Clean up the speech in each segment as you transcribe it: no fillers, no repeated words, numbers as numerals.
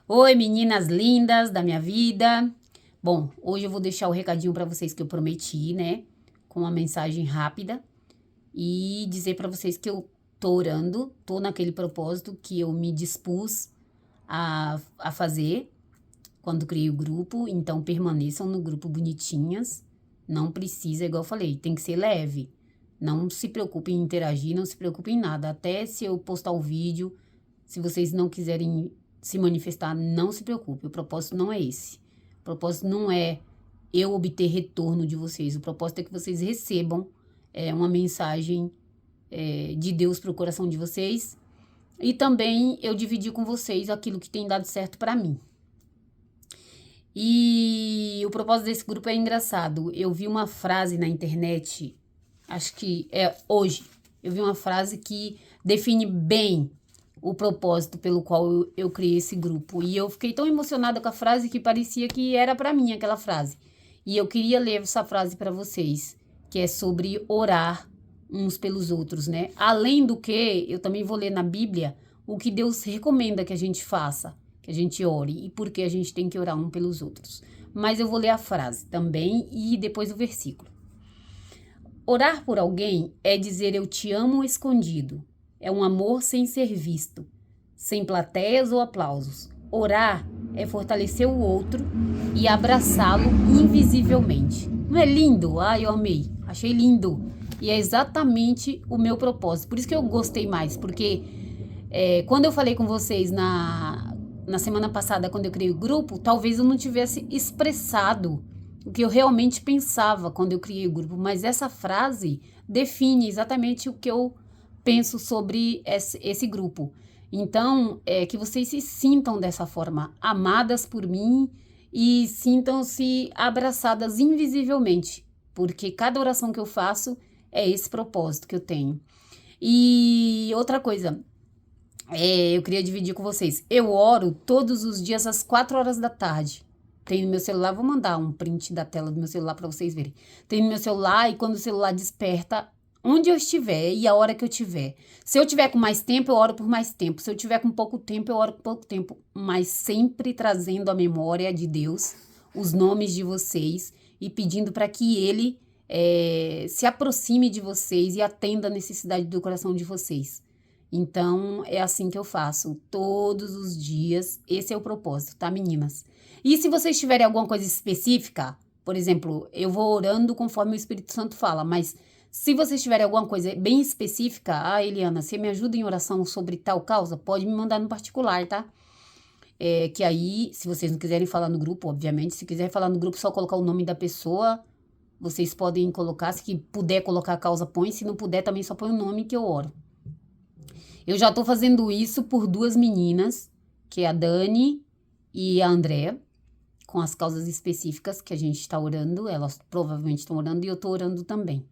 Oi, meninas lindas da minha vida. Bom, hoje eu vou deixar o recadinho para vocês que eu prometi, né? Com uma mensagem rápida e dizer para vocês que eu tô orando, tô naquele propósito que eu me dispus a fazer quando criei o grupo. Então, permaneçam no grupo bonitinhas. Não precisa, igual eu falei, tem que ser leve. Não se preocupem em interagir, não se preocupem em nada. Até se eu postar o vídeo, se vocês não quiserem se manifestar, não se preocupe. O propósito não é esse. O propósito não é eu obter retorno de vocês. O propósito é que vocês recebam uma mensagem de Deus para o coração de vocês. E também eu dividir com vocês aquilo que tem dado certo para mim. E o propósito desse grupo é engraçado. Eu vi uma frase na internet, acho que é hoje, eu vi uma frase que define bem o propósito pelo qual eu criei esse grupo. E eu fiquei tão emocionada com a frase que parecia que era para mim aquela frase. E eu queria ler essa frase para vocês, que é sobre orar uns pelos outros, né? Além do que, eu também vou ler na Bíblia o que Deus recomenda que a gente faça, que a gente ore e por que a gente tem que orar um pelos outros. Mas eu vou ler a frase também e depois o versículo. Orar por alguém é dizer eu te amo escondido. É um amor sem ser visto, sem plateias ou aplausos. Orar é fortalecer o outro e abraçá-lo invisivelmente. Não é lindo? Ai, eu amei. Achei lindo. E é exatamente o meu propósito. Por isso que eu gostei mais, porque quando eu falei com vocês na semana passada, quando eu criei o grupo, talvez eu não tivesse expressado o que eu realmente pensava quando eu criei o grupo, mas essa frase define exatamente o que eu penso sobre esse grupo. Então, que vocês se sintam dessa forma, amadas por mim e sintam-se abraçadas invisivelmente, porque cada oração que eu faço é esse propósito que eu tenho. E outra coisa, eu queria dividir com vocês. Eu oro todos os dias às 4 horas da tarde. Tem no meu celular, vou mandar um print da tela do meu celular para vocês verem. Tem no meu celular e quando o celular desperta, onde eu estiver e a hora que eu tiver. Se eu tiver com mais tempo, eu oro por mais tempo. Se eu tiver com pouco tempo, eu oro por pouco tempo. Mas sempre trazendo a memória de Deus, os nomes de vocês e pedindo para que Ele se aproxime de vocês e atenda a necessidade do coração de vocês. Então, é assim que eu faço, todos os dias. Esse é o propósito, tá, meninas? E se vocês tiverem alguma coisa específica, por exemplo, eu vou orando conforme o Espírito Santo fala, mas se vocês tiverem alguma coisa bem específica, Eliana, você me ajuda em oração sobre tal causa? Pode me mandar no particular, tá? Que aí, se vocês não quiserem falar no grupo, obviamente, se quiser falar no grupo, só colocar o nome da pessoa, vocês podem colocar, se puder colocar a causa, põe, se não puder, também só põe o nome que eu oro. Eu já tô fazendo isso por duas meninas, que é a Dani e a Andréa, com as causas específicas que a gente está orando. Elas provavelmente estão orando e eu tô orando também,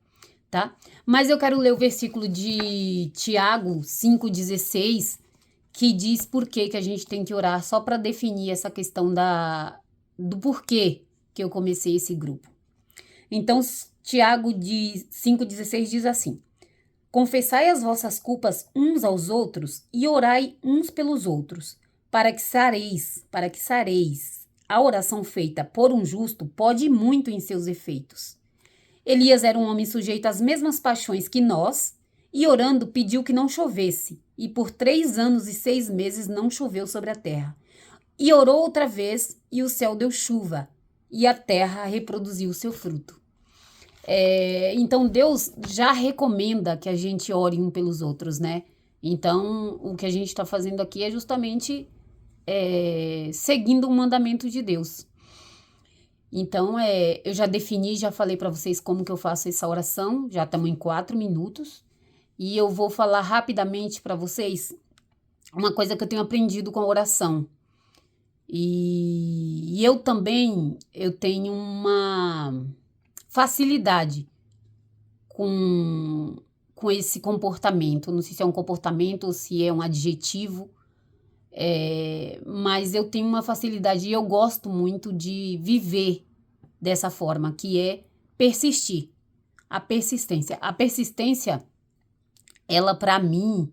tá? Mas eu quero ler o versículo de Tiago 5,16, que diz por que a gente tem que orar, só para definir essa questão do porquê que eu comecei esse grupo. Então, Tiago 5,16 diz assim: confessai as vossas culpas uns aos outros e orai uns pelos outros, para que sareis. A oração feita por um justo pode muito em seus efeitos. Elias era um homem sujeito às mesmas paixões que nós, e orando pediu que não chovesse, e por 3 anos e 6 meses não choveu sobre a terra. E orou outra vez, e o céu deu chuva, e a terra reproduziu o seu fruto. Então, Deus já recomenda que a gente ore um pelos outros, né? Então, o que a gente está fazendo aqui é justamente seguindo o mandamento de Deus. Então, eu já defini, já falei para vocês como que eu faço essa oração, já estamos em 4 minutos, e eu vou falar rapidamente para vocês uma coisa que eu tenho aprendido com a oração. E eu também, eu tenho uma facilidade com esse comportamento. Não sei se é um comportamento ou se é um adjetivo, mas eu tenho uma facilidade e eu gosto muito de viver dessa forma, que é persistir. A persistência. A persistência, ela para mim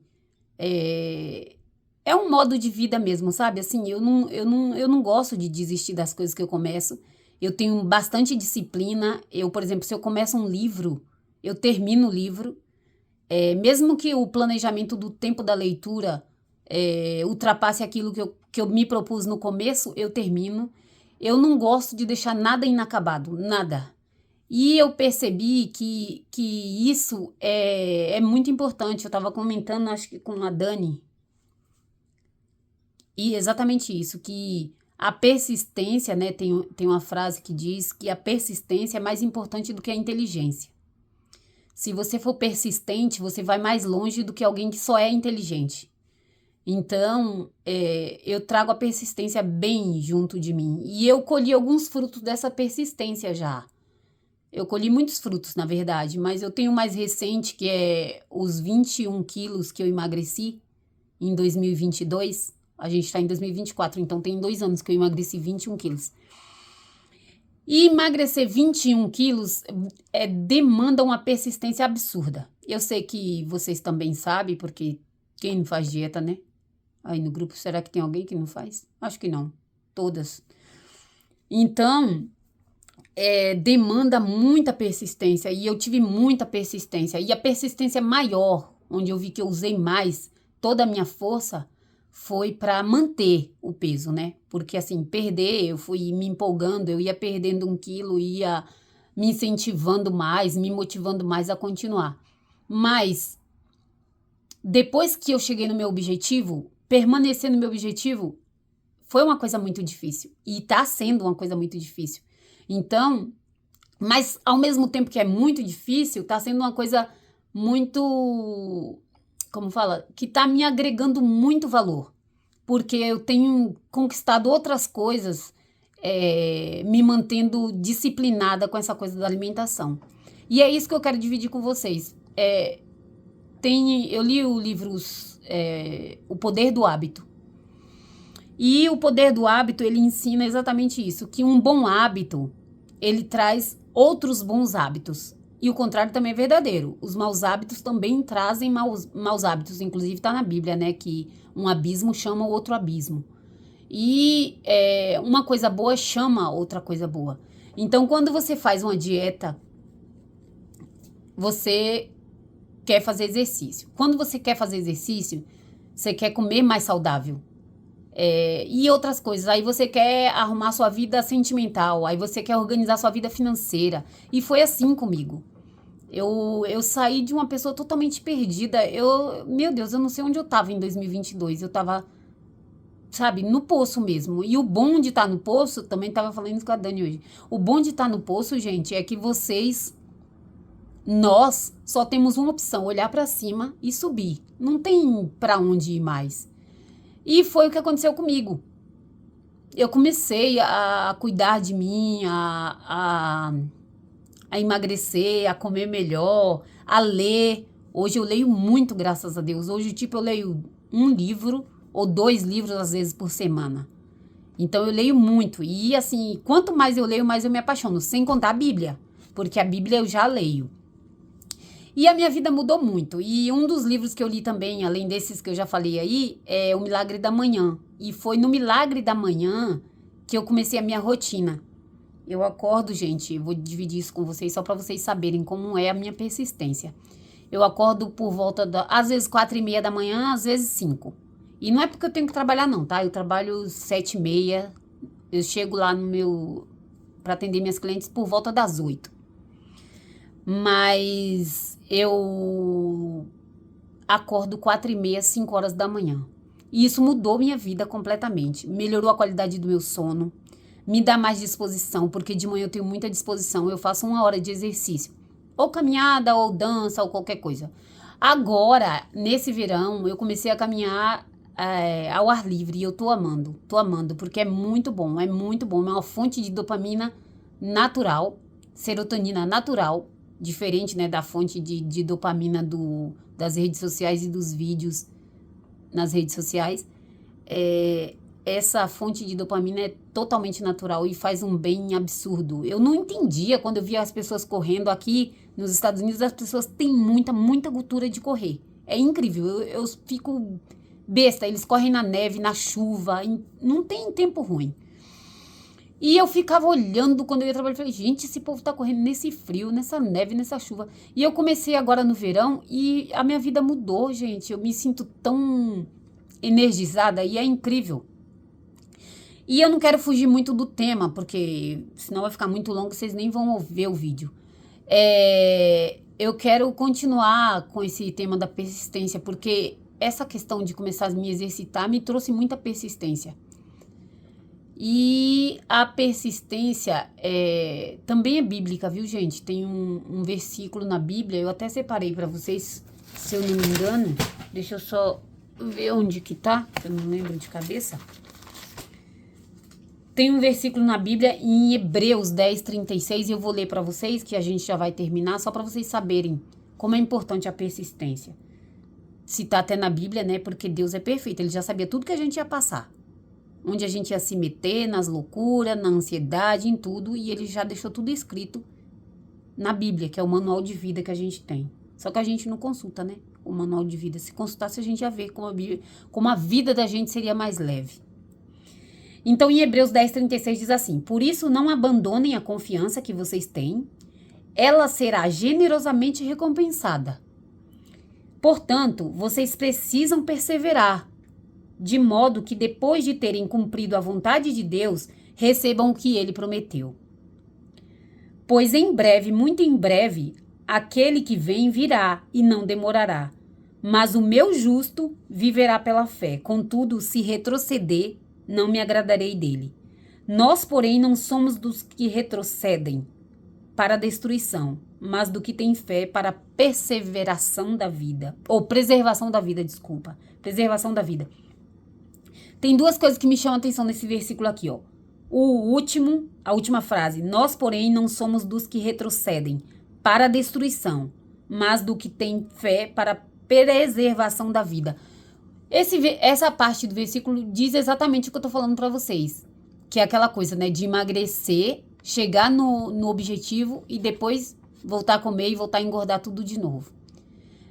é é um modo de vida mesmo, sabe? Assim, eu não gosto de desistir das coisas que eu começo. Eu tenho bastante disciplina. Por exemplo, se eu começo um livro, eu termino o livro. Mesmo que o planejamento do tempo da leitura ultrapasse aquilo que eu me propus no começo, eu termino. Eu não gosto de deixar nada inacabado, nada. E eu percebi que isso é muito importante. Eu estava comentando, acho que com a Dani, e exatamente isso, que a persistência, né? Tem uma frase que diz que a persistência é mais importante do que a inteligência. Se você for persistente, você vai mais longe do que alguém que só é inteligente. Então, eu trago a persistência bem junto de mim. E eu colhi alguns frutos dessa persistência já. Eu colhi muitos frutos, na verdade, mas eu tenho o mais recente, que é os 21 quilos que eu emagreci em 2022. A gente está em 2024, então tem 2 anos que eu emagreci 21 quilos. E emagrecer 21 quilos demanda uma persistência absurda. Eu sei que vocês também sabem, porque quem não faz dieta, né? Aí no grupo, será que tem alguém que não faz? Acho que não. Todas. Então, demanda muita persistência. E eu tive muita persistência. E a persistência maior, onde eu vi que eu usei mais toda a minha força, foi para manter o peso, né? Porque assim, perder, eu fui me empolgando, eu ia perdendo 1 quilo, ia me incentivando mais, me motivando mais a continuar. Mas, depois que eu cheguei no meu objetivo, permanecer no meu objetivo foi uma coisa muito difícil. E tá sendo uma coisa muito difícil. Então, mas ao mesmo tempo que é muito difícil, tá sendo uma coisa muito, como fala, que tá me agregando muito valor, porque eu tenho conquistado outras coisas, me mantendo disciplinada com essa coisa da alimentação. E é isso que eu quero dividir com vocês. Eu li o livro O Poder do Hábito. E o Poder do Hábito, ele ensina exatamente isso, que um bom hábito, ele traz outros bons hábitos. E o contrário também é verdadeiro. Os maus hábitos também trazem maus hábitos. Inclusive está na Bíblia, né? Que um abismo chama o outro abismo. E uma coisa boa chama outra coisa boa. Então, quando você faz uma dieta, você quer fazer exercício. Quando você quer fazer exercício, você quer comer mais saudável. E outras coisas. Aí você quer arrumar sua vida sentimental. Aí você quer organizar sua vida financeira. E foi assim comigo. Eu saí de uma pessoa totalmente perdida. Meu Deus, eu não sei onde eu tava em 2022. Eu tava, sabe, no poço mesmo. E o bom de estar no poço, também tava falando isso com a Dani hoje. O bom de estar no poço, gente, é que nós só temos uma opção, olhar pra cima e subir. Não tem pra onde ir mais. E foi o que aconteceu comigo. Eu comecei a cuidar de mim, a emagrecer, a comer melhor, a ler. Hoje eu leio muito, graças a Deus. Hoje, eu leio 1 livro ou 2 livros, às vezes, por semana. Então, eu leio muito. E, assim, quanto mais eu leio, mais eu me apaixono. Sem contar a Bíblia, porque a Bíblia eu já leio. E a minha vida mudou muito. E um dos livros que eu li também, além desses que eu já falei aí, é O Milagre da Manhã. E foi no Milagre da Manhã que eu comecei a minha rotina. Eu acordo, gente, vou dividir isso com vocês só para vocês saberem como é a minha persistência. Eu acordo por volta às vezes 4:30 da manhã, às vezes 5. E não é porque eu tenho que trabalhar não, tá? Eu trabalho 7:30, eu chego lá para atender minhas clientes por volta das 8. Mas eu acordo 4:30, 5 horas da manhã. E isso mudou minha vida completamente. Melhorou a qualidade do meu sono. Me dá mais disposição, porque de manhã eu tenho muita disposição. Eu faço 1 hora de exercício. Ou caminhada, ou dança, ou qualquer coisa. Agora, nesse verão, eu comecei a caminhar ao ar livre. E eu tô amando, porque é muito bom, é muito bom. É uma fonte de dopamina natural, serotonina natural, diferente, né, da fonte de dopamina das redes sociais e dos vídeos nas redes sociais. Essa fonte de dopamina é totalmente natural e faz um bem absurdo. Eu não entendia quando eu via as pessoas correndo aqui nos Estados Unidos. As pessoas têm muita, muita cultura de correr. É incrível. Eu fico besta, eles correm na neve, na chuva, não tem tempo ruim. E eu ficava olhando quando eu ia trabalhar, falei, gente, esse povo tá correndo nesse frio, nessa neve, nessa chuva. E eu comecei agora no verão e a minha vida mudou, gente. Eu me sinto tão energizada e é incrível. E eu não quero fugir muito do tema, porque senão vai ficar muito longo, vocês nem vão ver o vídeo. Eu quero continuar com esse tema da persistência, porque essa questão de começar a me exercitar me trouxe muita persistência. E a persistência também é bíblica, viu, gente? Tem um versículo na Bíblia, eu até separei para vocês, se eu não me engano. Deixa eu só ver onde que tá, que eu não lembro de cabeça. Tem um versículo na Bíblia em Hebreus 10:36 e eu vou ler para vocês, que a gente já vai terminar, só para vocês saberem como é importante a persistência. Se tá até na Bíblia, né? Porque Deus é perfeito, ele já sabia tudo que a gente ia passar. Onde a gente ia se meter, nas loucuras, na ansiedade, em tudo, e ele já deixou tudo escrito na Bíblia, que é o manual de vida que a gente tem. Só que a gente não consulta, né? O manual de vida. Se consultasse, a gente ia ver como a vida da gente seria mais leve. Então, em Hebreus 10:36 diz assim: por isso não abandonem a confiança que vocês têm, ela será generosamente recompensada. Portanto, vocês precisam perseverar, de modo que depois de terem cumprido a vontade de Deus, recebam o que ele prometeu. Pois em breve, muito em breve, aquele que vem virá e não demorará. Mas o meu justo viverá pela fé. Contudo, se retroceder, não me agradarei dele. Nós, porém, não somos dos que retrocedem para a destruição, mas do que tem fé para a perseveração da vida. Ou preservação da vida, desculpa. Preservação da vida. Tem duas coisas que me chamam a atenção nesse versículo aqui, ó. A última frase. Nós, porém, não somos dos que retrocedem para a destruição, mas do que tem fé para a preservação da vida. Essa parte do versículo diz exatamente o que eu tô falando para vocês. Que é aquela coisa, né? De emagrecer, chegar no objetivo e depois voltar a comer e voltar a engordar tudo de novo.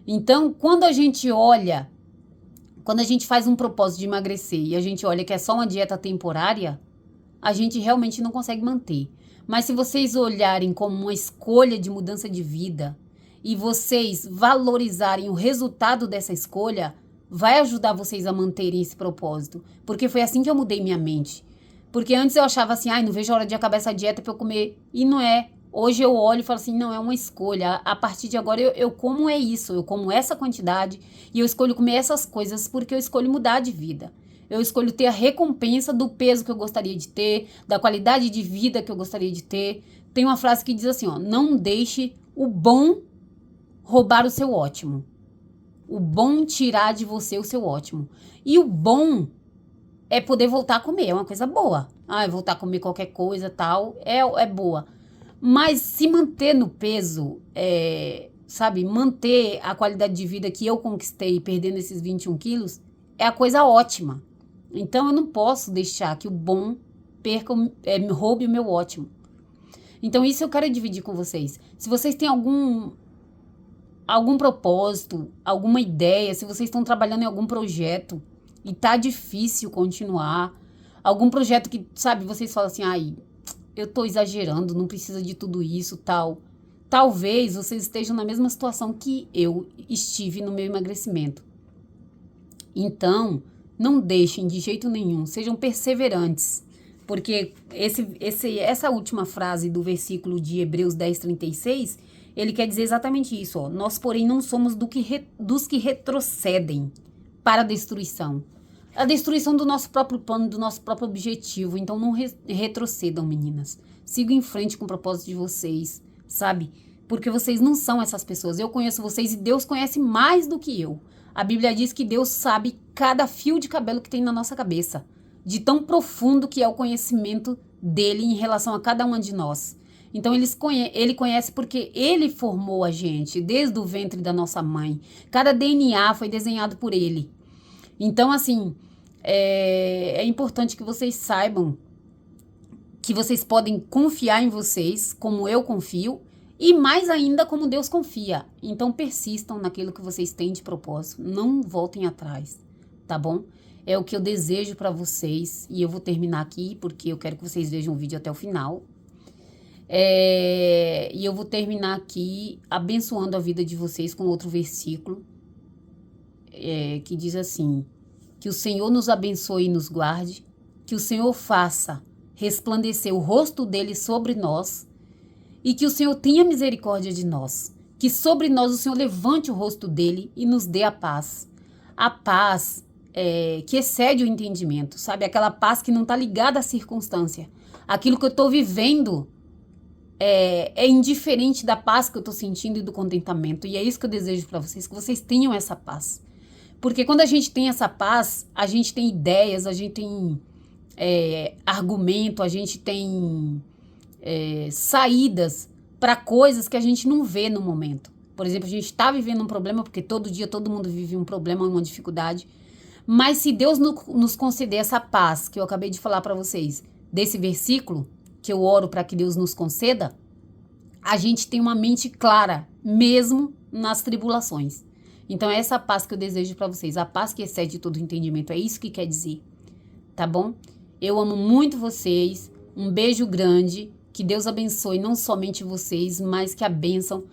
Então, quando a gente faz um propósito de emagrecer e a gente olha que é só uma dieta temporária, a gente realmente não consegue manter. Mas se vocês olharem como uma escolha de mudança de vida e vocês valorizarem o resultado dessa escolha, vai ajudar vocês a manterem esse propósito. Porque foi assim que eu mudei minha mente. Porque antes eu achava assim, não vejo a hora de acabar essa dieta pra eu comer. E não é. Hoje eu olho e falo assim, não, é uma escolha. A partir de agora eu como isso, eu como essa quantidade e eu escolho comer essas coisas porque eu escolho mudar de vida. Eu escolho ter a recompensa do peso que eu gostaria de ter, da qualidade de vida que eu gostaria de ter. Tem uma frase que diz assim, ó, não deixe o bom roubar o seu ótimo. O bom tirar de você o seu ótimo. E o bom é poder voltar a comer, é uma coisa boa. Voltar a comer qualquer coisa, tal, é boa. Mas se manter no peso, manter a qualidade de vida que eu conquistei perdendo esses 21 quilos, é a coisa ótima. Então eu não posso deixar que o bom roube o meu ótimo. Então isso eu quero dividir com vocês. Se vocês têm algum propósito, alguma ideia, se vocês estão trabalhando em algum projeto e tá difícil continuar, algum projeto que, vocês falam assim, eu tô exagerando, não precisa de tudo isso, tal. Talvez vocês estejam na mesma situação que eu estive no meu emagrecimento. Então, não deixem de jeito nenhum, sejam perseverantes, porque essa última frase do versículo de Hebreus 10:36, ele quer dizer exatamente isso, ó. Nós, porém, não somos dos que retrocedem para a destruição. A destruição do nosso próprio plano, do nosso próprio objetivo. Então, não retrocedam, meninas. Sigam em frente com o propósito de vocês, sabe? Porque vocês não são essas pessoas. Eu conheço vocês e Deus conhece mais do que eu. A Bíblia diz que Deus sabe cada fio de cabelo que tem na nossa cabeça. De tão profundo que é o conhecimento dele em relação a cada uma de nós. Então, ele conhece porque ele formou a gente desde o ventre da nossa mãe. Cada DNA foi desenhado por ele. Então, assim, é importante que vocês saibam que vocês podem confiar em vocês, como eu confio, e mais ainda como Deus confia. Então, persistam naquilo que vocês têm de propósito. Não voltem atrás, tá bom? É o que eu desejo para vocês, e eu vou terminar aqui, porque eu quero que vocês vejam o vídeo até o final. E eu vou terminar aqui abençoando a vida de vocês com outro versículo, que diz assim: que o Senhor nos abençoe e nos guarde, que o Senhor faça resplandecer o rosto dele sobre nós, e que o Senhor tenha misericórdia de nós, que sobre nós o Senhor levante o rosto dele e nos dê a paz. A paz que excede o entendimento, sabe? Aquela paz que não está ligada à circunstância. Aquilo que eu estou vivendo é indiferente da paz que eu estou sentindo e do contentamento. E é isso que eu desejo para vocês, que vocês tenham essa paz. Porque quando a gente tem essa paz, a gente tem ideias, a gente tem argumento, a gente tem saídas para coisas que a gente não vê no momento. Por exemplo, a gente está vivendo um problema, porque todo dia todo mundo vive um problema, uma dificuldade. Mas se Deus nos conceder essa paz, que eu acabei de falar para vocês, desse versículo, que eu oro para que Deus nos conceda, a gente tem uma mente clara, mesmo nas tribulações. Então é essa paz que eu desejo para vocês, a paz que excede todo entendimento, é isso que quer dizer, tá bom? Eu amo muito vocês, um beijo grande, que Deus abençoe não somente vocês, mas que a bênção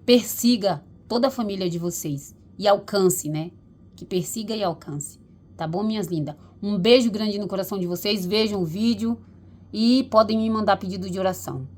persiga toda a família de vocês e alcance, né? Que persiga e alcance, tá bom, minhas lindas? Um beijo grande no coração de vocês, vejam o vídeo e podem me mandar pedido de oração.